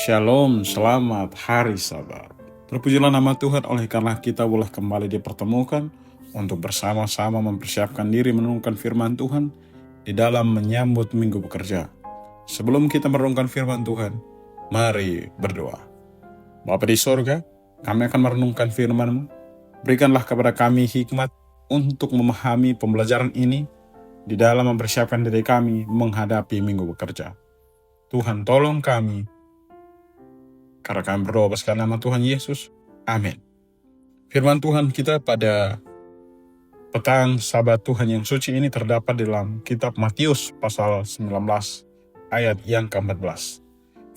Shalom, selamat hari Sabat. Terpujilah nama Tuhan oleh karena kita boleh kembali dipertemukan untuk bersama-sama mempersiapkan diri merenungkan firman Tuhan di dalam menyambut minggu bekerja. Sebelum kita merenungkan firman Tuhan, mari berdoa. Bapa di sorga, kami akan merenungkan firman-Mu. Berikanlah kepada kami hikmat untuk memahami pembelajaran ini di dalam mempersiapkan diri kami menghadapi minggu bekerja. Tuhan tolong kami, karena kami berdoa atas nama Tuhan Yesus. Amin. Firman Tuhan kita pada petang Sabat Tuhan yang suci ini terdapat dalam kitab Matius pasal 19 ayat yang ke-14.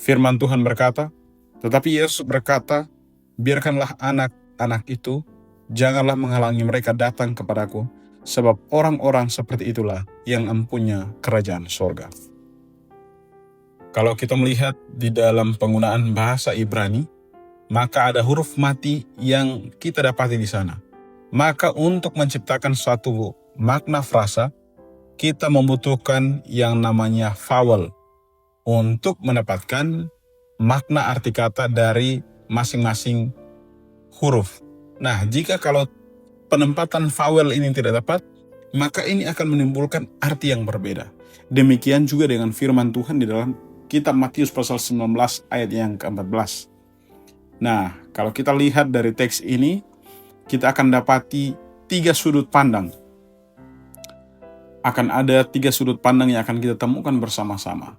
Firman Tuhan berkata, tetapi Yesus berkata, biarkanlah anak-anak itu, janganlah menghalangi mereka datang kepadaku, sebab orang-orang seperti itulah yang empunya kerajaan sorga. Kalau kita melihat di dalam penggunaan bahasa Ibrani, maka ada huruf mati yang kita dapati di sana. Maka untuk menciptakan suatu makna frasa, kita membutuhkan yang namanya vowel untuk mendapatkan makna arti kata dari masing-masing huruf. Nah, jika kalau penempatan vowel ini tidak dapat, maka ini akan menimbulkan arti yang berbeda. Demikian juga dengan firman Tuhan di dalam kitab Matius pasal 19 ayat yang ke-14. Nah, kalau kita lihat dari teks ini, kita akan dapati 3 sudut pandang. Akan ada 3 sudut pandang yang akan kita temukan bersama-sama.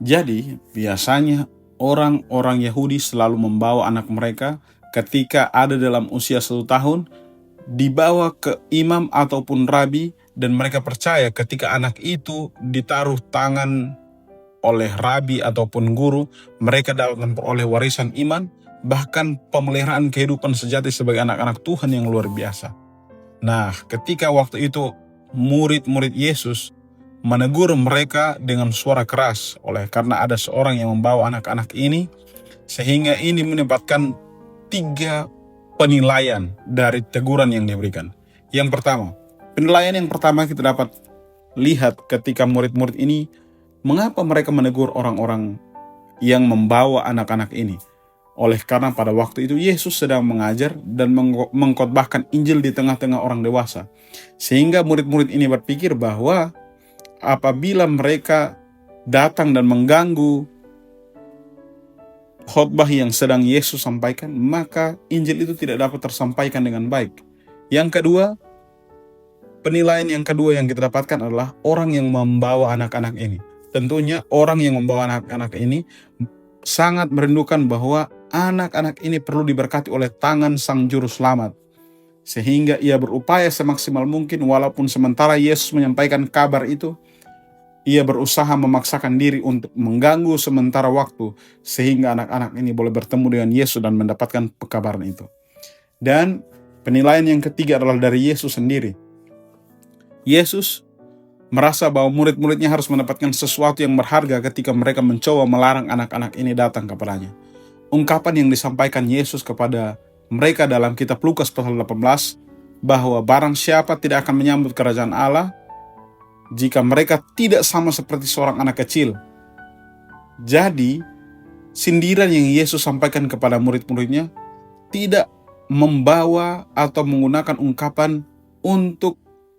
Jadi, biasanya orang-orang Yahudi selalu membawa anak mereka ketika ada dalam usia 1 tahun, dibawa ke imam ataupun rabi, dan mereka percaya ketika anak itu ditaruh tangan oleh rabi ataupun guru, mereka dapat memperoleh warisan iman, bahkan pemeliharaan kehidupan sejati sebagai anak-anak Tuhan yang luar biasa. Nah, ketika waktu itu murid-murid Yesus menegur mereka dengan suara keras oleh karena ada seorang yang membawa anak-anak ini, sehingga ini menyebabkan 3 penilaian dari teguran yang diberikan. Yang pertama, penilaian yang pertama kita dapat lihat ketika murid-murid ini, mengapa mereka menegur orang-orang yang membawa anak-anak ini? Oleh karena pada waktu itu Yesus sedang mengajar dan mengkhotbahkan Injil di tengah-tengah orang dewasa. Sehingga murid-murid ini berpikir bahwa apabila mereka datang dan mengganggu khotbah yang sedang Yesus sampaikan, maka Injil itu tidak dapat tersampaikan dengan baik. Yang kedua, penilaian yang kedua yang kita dapatkan adalah orang yang membawa anak-anak ini. Tentunya orang yang membawa anak-anak ini sangat merindukan bahwa anak-anak ini perlu diberkati oleh tangan Sang Juru Selamat. Sehingga ia berupaya semaksimal mungkin, walaupun sementara Yesus menyampaikan kabar itu, ia berusaha memaksakan diri untuk mengganggu sementara waktu, sehingga anak-anak ini boleh bertemu dengan Yesus dan mendapatkan pekabaran itu. Dan penilaian yang ketiga adalah dari Yesus sendiri. Yesus merasa bahwa murid-muridnya harus mendapatkan sesuatu yang berharga ketika mereka mencoba melarang anak-anak ini datang kepadanya. Ungkapan yang disampaikan Yesus kepada mereka dalam kitab Lukas pasal 18, bahwa barang siapa tidak akan menyambut kerajaan Allah jika mereka tidak sama seperti seorang anak kecil. Jadi, sindiran yang Yesus sampaikan kepada murid-muridnya tidak membawa atau menggunakan ungkapan untuk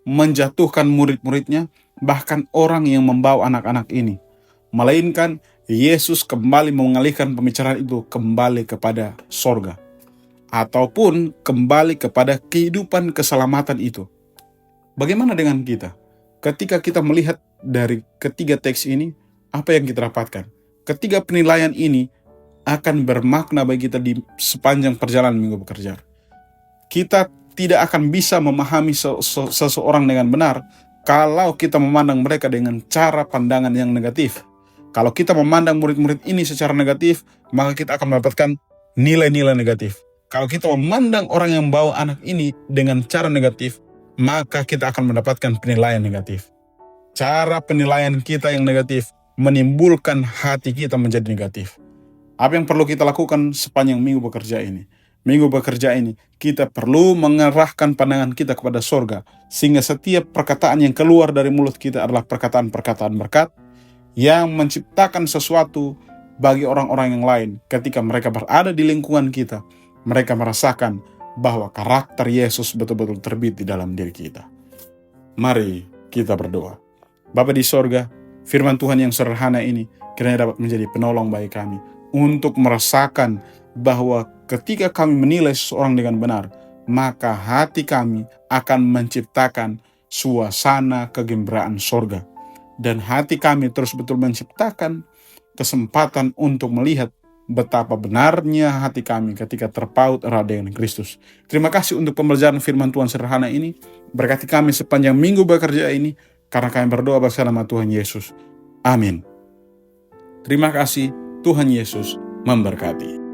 menjatuhkan murid-muridnya, bahkan orang yang membawa anak-anak ini. Melainkan Yesus kembali mengalihkan pembicaraan itu kembali kepada sorga, ataupun kembali kepada kehidupan keselamatan itu. Bagaimana dengan kita? Ketika kita melihat dari ketiga teks ini, apa yang kita dapatkan? Ketiga penilaian ini akan bermakna bagi kita di sepanjang perjalanan minggu bekerja. Kita tidak akan bisa memahami seseorang dengan benar kalau kita memandang mereka dengan cara pandangan yang negatif. Kalau kita memandang murid-murid ini secara negatif, maka kita akan mendapatkan nilai-nilai negatif. Kalau kita memandang orang yang membawa anak ini dengan cara negatif, maka kita akan mendapatkan penilaian negatif. Cara penilaian kita yang negatif menimbulkan hati kita menjadi negatif. Apa yang perlu kita lakukan sepanjang minggu bekerja ini? Minggu bekerja ini, kita perlu mengerahkan pandangan kita kepada sorga, sehingga setiap perkataan yang keluar dari mulut kita adalah perkataan-perkataan berkat, yang menciptakan sesuatu bagi orang-orang yang lain ketika mereka berada di lingkungan kita, mereka merasakan bahwa karakter Yesus betul-betul terbit di dalam diri kita. Mari kita berdoa. Bapa di sorga, firman Tuhan yang sederhana ini kiranya dapat menjadi penolong bagi kami untuk merasakan bahwa ketika kami menilai seseorang dengan benar, maka hati kami akan menciptakan suasana kegembiraan sorga. Dan hati kami terus betul menciptakan kesempatan untuk melihat betapa benarnya hati kami ketika terpaut erat dengan Kristus. Terima kasih untuk pembelajaran firman Tuhan sederhana ini. Berkati kami sepanjang minggu bekerja ini, karena kami berdoa bersama nama Tuhan Yesus. Amin. Terima kasih, Tuhan Yesus memberkati.